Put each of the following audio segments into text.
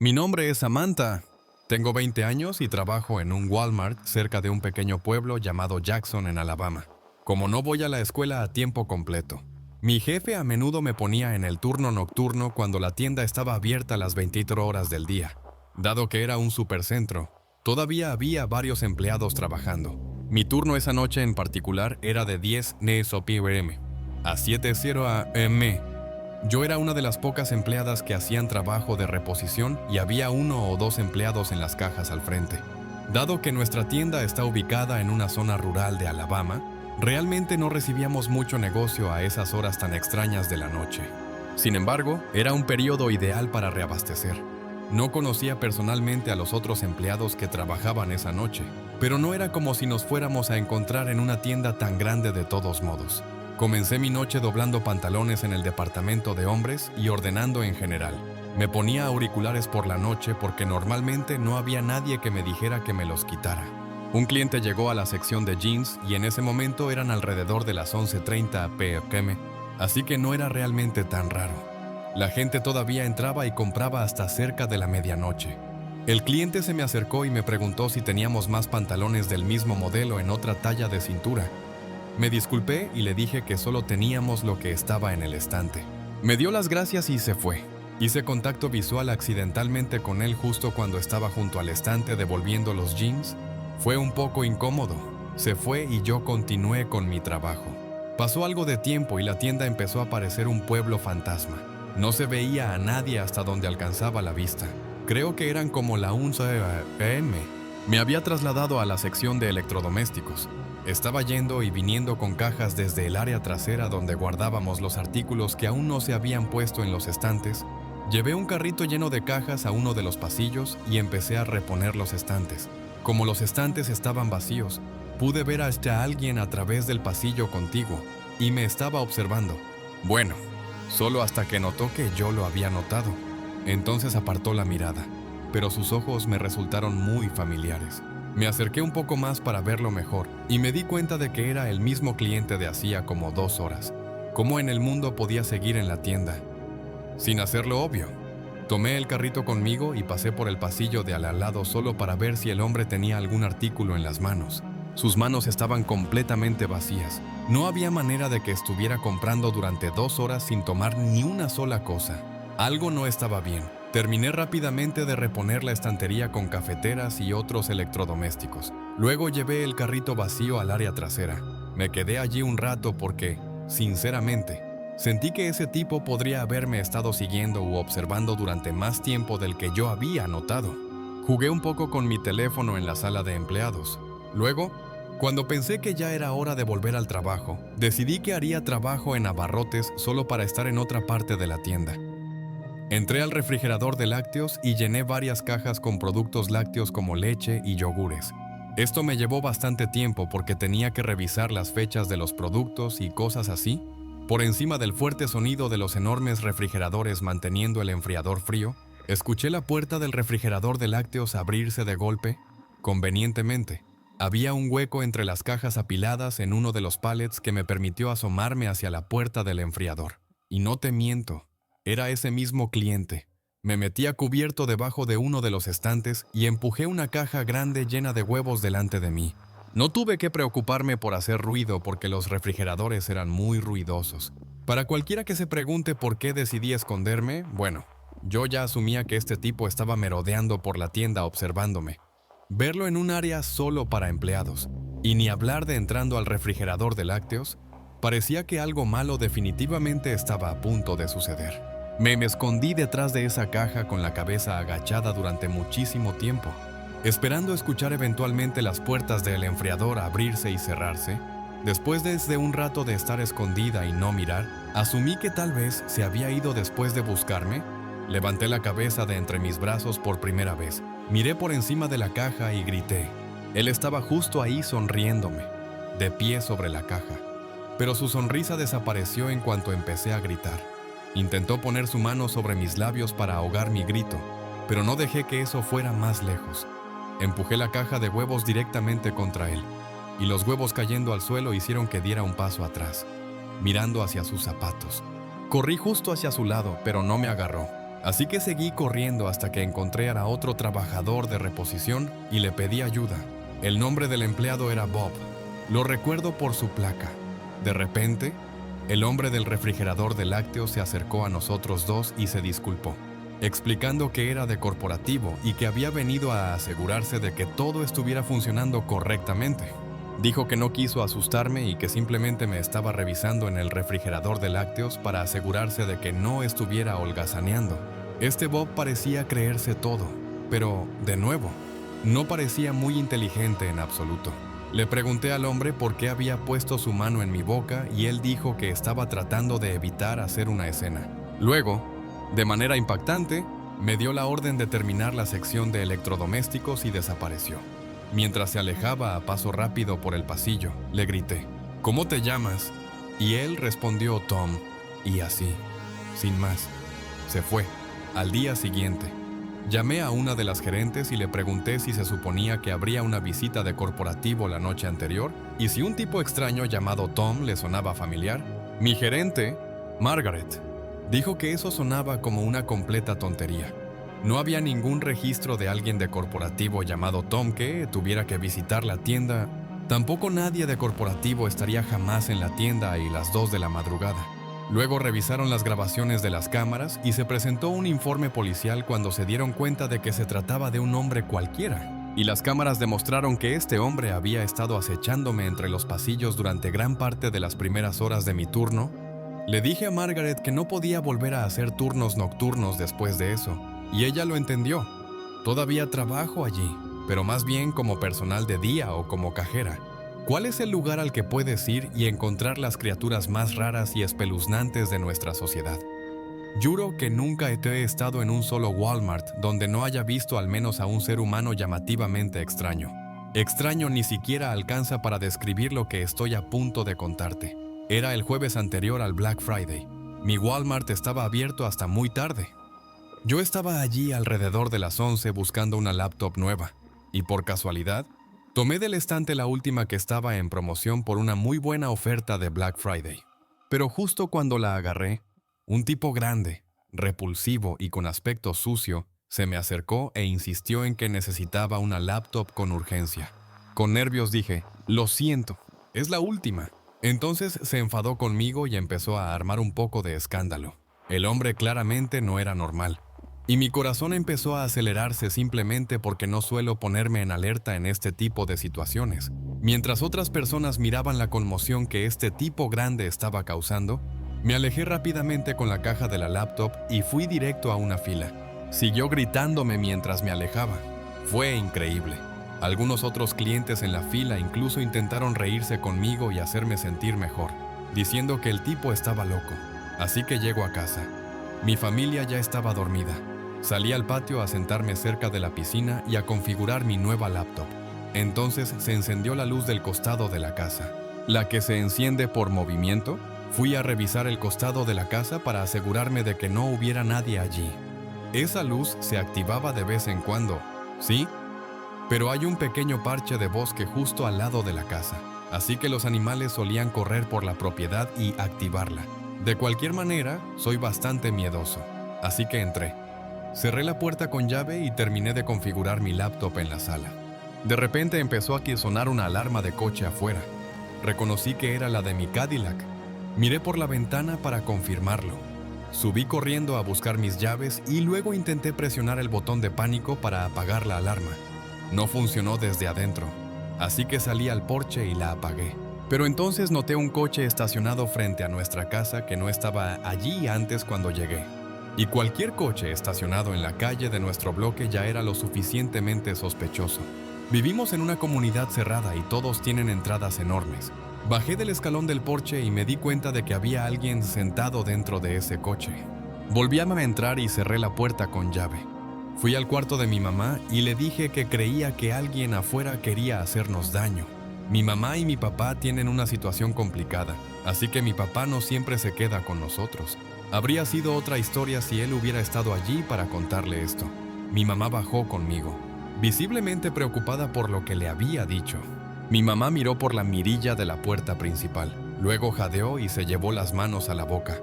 Mi nombre es Samantha. Tengo 20 años y trabajo en un Walmart cerca de un pequeño pueblo llamado Jackson en Alabama. Como no voy a la escuela a tiempo completo, mi jefe a menudo me ponía en el turno nocturno cuando la tienda estaba abierta las 24 horas del día. Dado que era un supercentro, todavía había varios empleados trabajando. Mi turno esa noche en particular era de 10 p.m. a 7:00 a.m. Yo era una de las pocas empleadas que hacían trabajo de reposición y había uno o dos empleados en las cajas al frente. Dado que nuestra tienda está ubicada en una zona rural de Alabama, realmente no recibíamos mucho negocio a esas horas tan extrañas de la noche. Sin embargo, era un periodo ideal para reabastecer. No conocía personalmente a los otros empleados que trabajaban esa noche, pero no era como si nos fuéramos a encontrar en una tienda tan grande de todos modos. Comencé mi noche doblando pantalones en el departamento de hombres y ordenando en general. Me ponía auriculares por la noche porque normalmente no había nadie que me dijera que me los quitara. Un cliente llegó a la sección de jeans y en ese momento eran alrededor de las 11:30 p.m., así que no era realmente tan raro. La gente todavía entraba y compraba hasta cerca de la medianoche. El cliente se me acercó y me preguntó si teníamos más pantalones del mismo modelo en otra talla de cintura. Me disculpé y le dije que solo teníamos lo que estaba en el estante. Me dio las gracias y se fue. Hice contacto visual accidentalmente con él justo cuando estaba junto al estante devolviendo los jeans. Fue un poco incómodo. Se fue y yo continué con mi trabajo. Pasó algo de tiempo y la tienda empezó a parecer un pueblo fantasma. No se veía a nadie hasta donde alcanzaba la vista. Creo que eran como la 11 p.m. Me había trasladado a la sección de electrodomésticos. Estaba yendo y viniendo con cajas desde el área trasera donde guardábamos los artículos que aún no se habían puesto en los estantes. Llevé un carrito lleno de cajas a uno de los pasillos y empecé a reponer los estantes. Como los estantes estaban vacíos, pude ver hasta alguien a través del pasillo contiguo y me estaba observando. Bueno, solo hasta que notó que yo lo había notado. Entonces apartó la mirada, pero sus ojos me resultaron muy familiares. Me acerqué un poco más para verlo mejor y me di cuenta de que era el mismo cliente de hacía como 2 horas. ¿Cómo en el mundo podía seguir en la tienda? Sin hacerlo obvio. Tomé el carrito conmigo y pasé por el pasillo de al lado solo para ver si el hombre tenía algún artículo en las manos. Sus manos estaban completamente vacías. No había manera de que estuviera comprando durante 2 horas sin tomar ni una sola cosa. Algo no estaba bien. Terminé rápidamente de reponer la estantería con cafeteras y otros electrodomésticos. Luego llevé el carrito vacío al área trasera. Me quedé allí un rato porque, sinceramente, sentí que ese tipo podría haberme estado siguiendo u observando durante más tiempo del que yo había notado. Jugué un poco con mi teléfono en la sala de empleados. Luego, cuando pensé que ya era hora de volver al trabajo, decidí que haría trabajo en abarrotes solo para estar en otra parte de la tienda. Entré al refrigerador de lácteos y llené varias cajas con productos lácteos como leche y yogures. Esto me llevó bastante tiempo porque tenía que revisar las fechas de los productos y cosas así. Por encima del fuerte sonido de los enormes refrigeradores manteniendo el enfriador frío, escuché la puerta del refrigerador de lácteos abrirse de golpe. Convenientemente, había un hueco entre las cajas apiladas en uno de los pallets que me permitió asomarme hacia la puerta del enfriador. Y no te miento. Era ese mismo cliente. Me metí a cubierto debajo de uno de los estantes y empujé una caja grande llena de huevos delante de mí. No tuve que preocuparme por hacer ruido porque los refrigeradores eran muy ruidosos. Para cualquiera que se pregunte por qué decidí esconderme, bueno, yo ya asumía que este tipo estaba merodeando por la tienda observándome. Verlo en un área solo para empleados, y ni hablar de entrando al refrigerador de lácteos, parecía que algo malo definitivamente estaba a punto de suceder. Me escondí detrás de esa caja con la cabeza agachada durante muchísimo tiempo, esperando escuchar eventualmente las puertas del enfriador abrirse y cerrarse. Después de un rato de estar escondida y no mirar, asumí que tal vez se había ido después de buscarme. Levanté la cabeza de entre mis brazos por primera vez, miré por encima de la caja y grité. Él estaba justo ahí sonriéndome, de pie sobre la caja. Pero su sonrisa desapareció en cuanto empecé a gritar. Intentó poner su mano sobre mis labios para ahogar mi grito, pero no dejé que eso fuera más lejos. Empujé la caja de huevos directamente contra él, y los huevos cayendo al suelo hicieron que diera un paso atrás, mirando hacia sus zapatos. Corrí justo hacia su lado, pero no me agarró. Así que seguí corriendo hasta que encontré a otro trabajador de reposición y le pedí ayuda. El nombre del empleado era Bob. Lo recuerdo por su placa. De repente, el hombre del refrigerador de lácteos se acercó a nosotros dos y se disculpó, explicando que era de corporativo y que había venido a asegurarse de que todo estuviera funcionando correctamente. Dijo que no quiso asustarme y que simplemente me estaba revisando en el refrigerador de lácteos para asegurarse de que no estuviera holgazaneando. Este Bob parecía creerse todo, pero, de nuevo, no parecía muy inteligente en absoluto. Le pregunté al hombre por qué había puesto su mano en mi boca y él dijo que estaba tratando de evitar hacer una escena. Luego, de manera impactante, me dio la orden de terminar la sección de electrodomésticos y desapareció. Mientras se alejaba a paso rápido por el pasillo, le grité, ¿cómo te llamas? Y él respondió Tom, y así, sin más, se fue. Al día siguiente, llamé a una de las gerentes y le pregunté si se suponía que habría una visita de corporativo la noche anterior y si un tipo extraño llamado Tom le sonaba familiar. Mi gerente, Margaret, dijo que eso sonaba como una completa tontería. No había ningún registro de alguien de corporativo llamado Tom que tuviera que visitar la tienda. Tampoco nadie de corporativo estaría jamás en la tienda a las 2 de la madrugada. Luego revisaron las grabaciones de las cámaras y se presentó un informe policial cuando se dieron cuenta de que se trataba de un hombre cualquiera. Y las cámaras demostraron que este hombre había estado acechándome entre los pasillos durante gran parte de las primeras horas de mi turno. Le dije a Margaret que no podía volver a hacer turnos nocturnos después de eso, y ella lo entendió. Todavía trabajo allí, pero más bien como personal de día o como cajera. ¿Cuál es el lugar al que puedes ir y encontrar las criaturas más raras y espeluznantes de nuestra sociedad? Juro que nunca he estado en un solo Walmart donde no haya visto al menos a un ser humano llamativamente extraño. Extraño ni siquiera alcanza para describir lo que estoy a punto de contarte. Era el jueves anterior al Black Friday. Mi Walmart estaba abierto hasta muy tarde. Yo estaba allí alrededor de las 11 buscando una laptop nueva, y por casualidad, tomé del estante la última que estaba en promoción por una muy buena oferta de Black Friday. Pero justo cuando la agarré, un tipo grande, repulsivo y con aspecto sucio, se me acercó e insistió en que necesitaba una laptop con urgencia. Con nervios dije, lo siento, es la última. Entonces se enfadó conmigo y empezó a armar un poco de escándalo. El hombre claramente no era normal. Y mi corazón empezó a acelerarse simplemente porque no suelo ponerme en alerta en este tipo de situaciones. Mientras otras personas miraban la conmoción que este tipo grande estaba causando, me alejé rápidamente con la caja de la laptop y fui directo a una fila. Siguió gritándome mientras me alejaba. Fue increíble. Algunos otros clientes en la fila incluso intentaron reírse conmigo y hacerme sentir mejor, diciendo que el tipo estaba loco. Así que llego a casa. Mi familia ya estaba dormida. Salí al patio a sentarme cerca de la piscina y a configurar mi nueva laptop. Entonces se encendió la luz del costado de la casa, la que se enciende por movimiento. Fui a revisar el costado de la casa para asegurarme de que no hubiera nadie allí. Esa luz se activaba de vez en cuando, ¿sí? Pero hay un pequeño parche de bosque justo al lado de la casa, así que los animales solían correr por la propiedad y activarla. De cualquier manera, soy bastante miedoso, así que entré. Cerré la puerta con llave y terminé de configurar mi laptop en la sala. De repente empezó a sonar una alarma de coche afuera. Reconocí que era la de mi Cadillac. Miré por la ventana para confirmarlo. Subí corriendo a buscar mis llaves y luego intenté presionar el botón de pánico para apagar la alarma. No funcionó desde adentro, así que salí al porche y la apagué. Pero entonces noté un coche estacionado frente a nuestra casa que no estaba allí antes cuando llegué. Y cualquier coche estacionado en la calle de nuestro bloque ya era lo suficientemente sospechoso. Vivimos en una comunidad cerrada y todos tienen entradas enormes. Bajé del escalón del porche y me di cuenta de que había alguien sentado dentro de ese coche. Volví a entrar y cerré la puerta con llave. Fui al cuarto de mi mamá y le dije que creía que alguien afuera quería hacernos daño. Mi mamá y mi papá tienen una situación complicada, así que mi papá no siempre se queda con nosotros. Habría sido otra historia si él hubiera estado allí para contarle esto. Mi mamá bajó conmigo, visiblemente preocupada por lo que le había dicho. Mi mamá miró por la mirilla de la puerta principal, luego jadeó y se llevó las manos a la boca.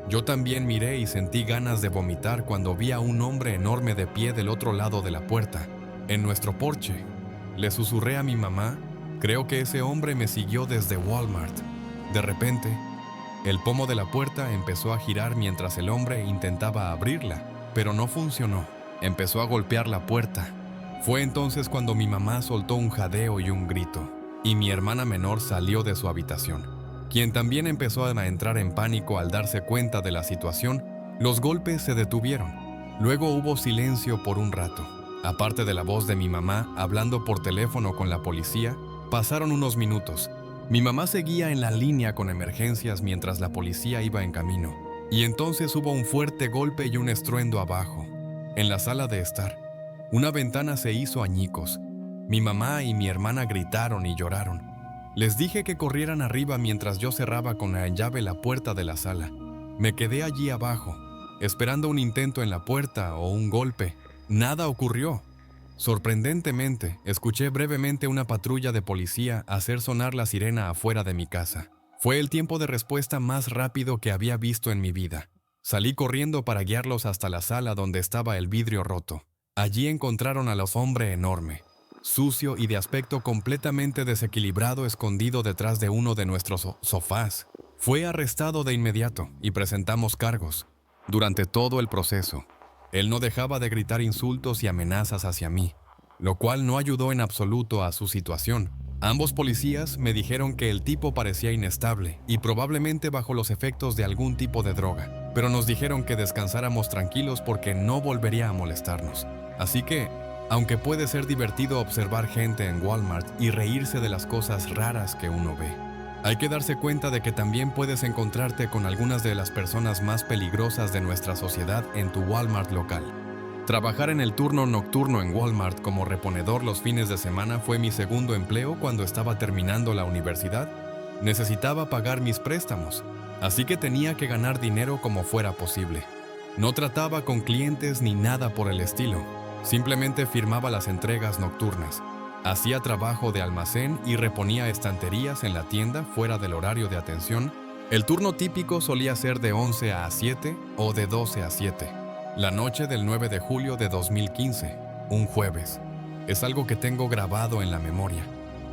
Yo también miré y sentí ganas de vomitar cuando vi a un hombre enorme de pie del otro lado de la puerta, en nuestro porche. Le susurré a mi mamá, creo que ese hombre me siguió desde Walmart. De repente, el pomo de la puerta empezó a girar mientras el hombre intentaba abrirla, pero no funcionó. Empezó a golpear la puerta. Fue entonces cuando mi mamá soltó un jadeo y un grito, y mi hermana menor salió de su habitación, quien también empezó a entrar en pánico al darse cuenta de la situación. Los golpes se detuvieron. Luego hubo silencio por un rato. Aparte de la voz de mi mamá hablando por teléfono con la policía, pasaron unos minutos. Mi mamá seguía en la línea con emergencias mientras la policía iba en camino, y entonces hubo un fuerte golpe y un estruendo abajo, en la sala de estar. Una ventana se hizo añicos. Mi mamá y mi hermana gritaron y lloraron. Les dije que corrieran arriba mientras yo cerraba con la llave la puerta de la sala. Me quedé allí abajo, esperando un intento en la puerta o un golpe. Nada ocurrió. Sorprendentemente, escuché brevemente una patrulla de policía hacer sonar la sirena afuera de mi casa. Fue el tiempo de respuesta más rápido que había visto en mi vida. Salí corriendo para guiarlos hasta la sala donde estaba el vidrio roto. Allí encontraron a los hombre enorme, sucio y de aspecto completamente desequilibrado, escondido detrás de uno de nuestros sofás. Fue arrestado de inmediato y presentamos cargos. Durante todo el proceso, él no dejaba de gritar insultos y amenazas hacia mí, lo cual no ayudó en absoluto a su situación. Ambos policías me dijeron que el tipo parecía inestable y probablemente bajo los efectos de algún tipo de droga, pero nos dijeron que descansáramos tranquilos porque no volvería a molestarnos. Así que, aunque puede ser divertido observar gente en Walmart y reírse de las cosas raras que uno ve, hay que darse cuenta de que también puedes encontrarte con algunas de las personas más peligrosas de nuestra sociedad en tu Walmart local. Trabajar en el turno nocturno en Walmart como reponedor los fines de semana fue mi segundo empleo cuando estaba terminando la universidad. Necesitaba pagar mis préstamos, así que tenía que ganar dinero como fuera posible. No trataba con clientes ni nada por el estilo. Simplemente firmaba las entregas nocturnas. Hacía trabajo de almacén y reponía estanterías en la tienda fuera del horario de atención. El turno típico solía ser de 11 a 7 o de 12 a 7. La noche del 9 de julio de 2015, un jueves. Es algo que tengo grabado en la memoria.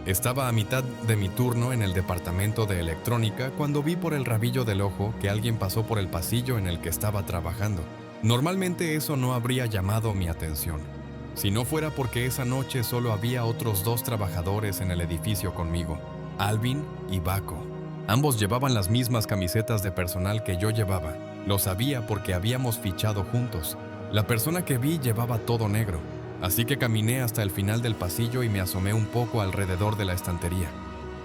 Estaba a mitad de mi turno en el departamento de electrónica cuando vi por el rabillo del ojo que alguien pasó por el pasillo en el que estaba trabajando. Normalmente eso no habría llamado mi atención, si no fuera porque esa noche solo había otros 2 trabajadores en el edificio conmigo, Alvin y Baco. Ambos llevaban las mismas camisetas de personal que yo llevaba. Lo sabía porque habíamos fichado juntos. La persona que vi llevaba todo negro, así que caminé hasta el final del pasillo y me asomé un poco alrededor de la estantería.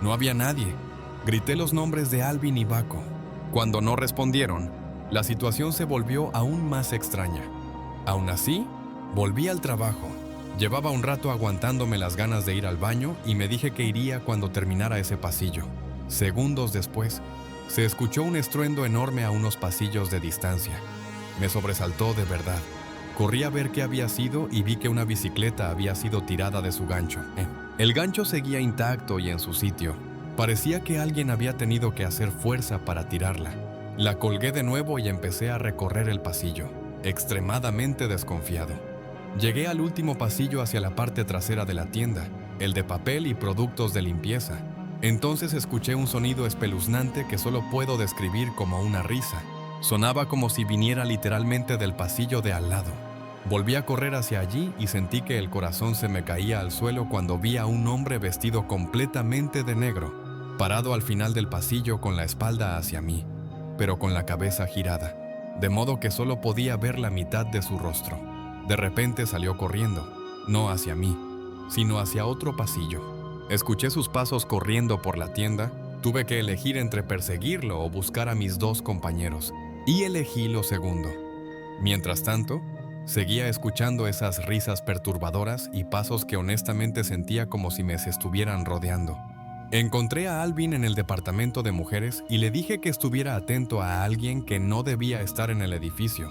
No había nadie. Grité los nombres de Alvin y Baco. Cuando no respondieron, la situación se volvió aún más extraña. Aún así, volví al trabajo. Llevaba un rato aguantándome las ganas de ir al baño y me dije que iría cuando terminara ese pasillo. Segundos después, se escuchó un estruendo enorme a unos pasillos de distancia. Me sobresaltó de verdad. Corrí a ver qué había sido y vi que una bicicleta había sido tirada de su gancho. El gancho seguía intacto y en su sitio. Parecía que alguien había tenido que hacer fuerza para tirarla. La colgué de nuevo y empecé a recorrer el pasillo, extremadamente desconfiado. Llegué al último pasillo hacia la parte trasera de la tienda, el de papel y productos de limpieza. Entonces escuché un sonido espeluznante que solo puedo describir como una risa. Sonaba como si viniera literalmente del pasillo de al lado. Volví a correr hacia allí y sentí que el corazón se me caía al suelo cuando vi a un hombre vestido completamente de negro, parado al final del pasillo con la espalda hacia mí, pero con la cabeza girada, de modo que solo podía ver la mitad de su rostro. De repente salió corriendo, no hacia mí, sino hacia otro pasillo. Escuché sus pasos corriendo por la tienda. Tuve que elegir entre perseguirlo o buscar a mis 2 compañeros, y elegí lo segundo. Mientras tanto, seguía escuchando esas risas perturbadoras y pasos que honestamente sentía como si me estuvieran rodeando. Encontré a Alvin en el departamento de mujeres y le dije que estuviera atento a alguien que no debía estar en el edificio,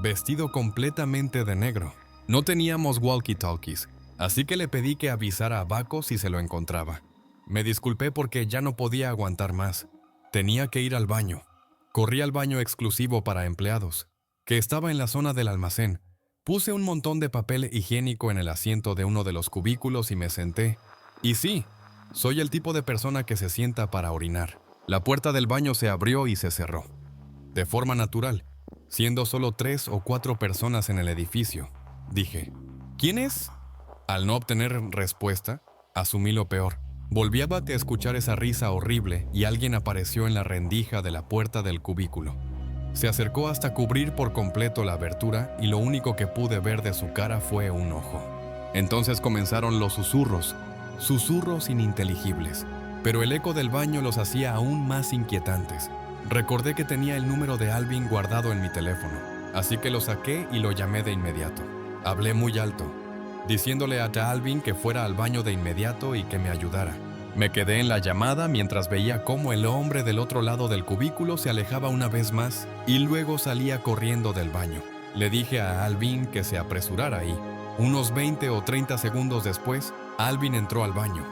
vestido completamente de negro. No teníamos walkie-talkies, así que le pedí que avisara a Baco si se lo encontraba. Me disculpé porque ya no podía aguantar más. Tenía que ir al baño. Corrí al baño exclusivo para empleados, que estaba en la zona del almacén. Puse un montón de papel higiénico en el asiento de uno de los cubículos y me senté. Y sí, soy el tipo de persona que se sienta para orinar. La puerta del baño se abrió y se cerró, de forma natural, siendo solo 3 o 4 personas en el edificio. Dije, ¿quién es? Al no obtener respuesta, asumí lo peor. Volví a escuchar esa risa horrible y alguien apareció en la rendija de la puerta del cubículo. Se acercó hasta cubrir por completo la abertura y lo único que pude ver de su cara fue un ojo. Entonces comenzaron los susurros ininteligibles, pero el eco del baño los hacía aún más inquietantes. Recordé que tenía el número de Alvin guardado en mi teléfono, así que lo saqué y lo llamé de inmediato. Hablé muy alto, diciéndole a Alvin que fuera al baño de inmediato y que me ayudara. Me quedé en la llamada mientras veía cómo el hombre del otro lado del cubículo se alejaba una vez más y luego salía corriendo del baño. Le dije a Alvin que se apresurara ahí. Unos 20 o 30 segundos después, Alvin entró al baño.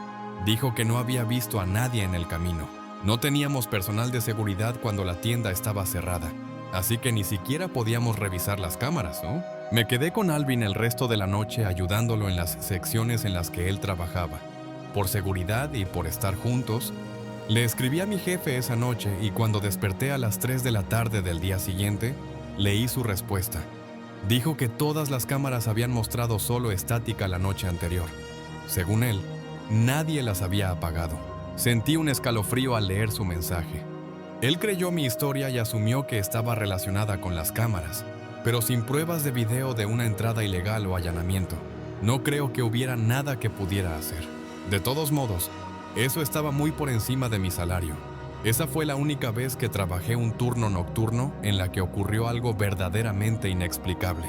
Dijo que no había visto a nadie en el camino. No teníamos personal de seguridad cuando la tienda estaba cerrada, así que ni siquiera podíamos revisar las cámaras, ¿no? Me quedé con Alvin el resto de la noche ayudándolo en las secciones en las que él trabajaba. Por seguridad y por estar juntos, le escribí a mi jefe esa noche y cuando desperté a las 3 de la tarde del día siguiente, leí su respuesta. Dijo que todas las cámaras habían mostrado solo estática la noche anterior. Según él, nadie las había apagado. Sentí un escalofrío al leer su mensaje. Él creyó mi historia y asumió que estaba relacionada con las cámaras, pero sin pruebas de video de una entrada ilegal o allanamiento. No creo que hubiera nada que pudiera hacer. De todos modos, eso estaba muy por encima de mi salario. Esa fue la única vez que trabajé un turno nocturno en la que ocurrió algo verdaderamente inexplicable.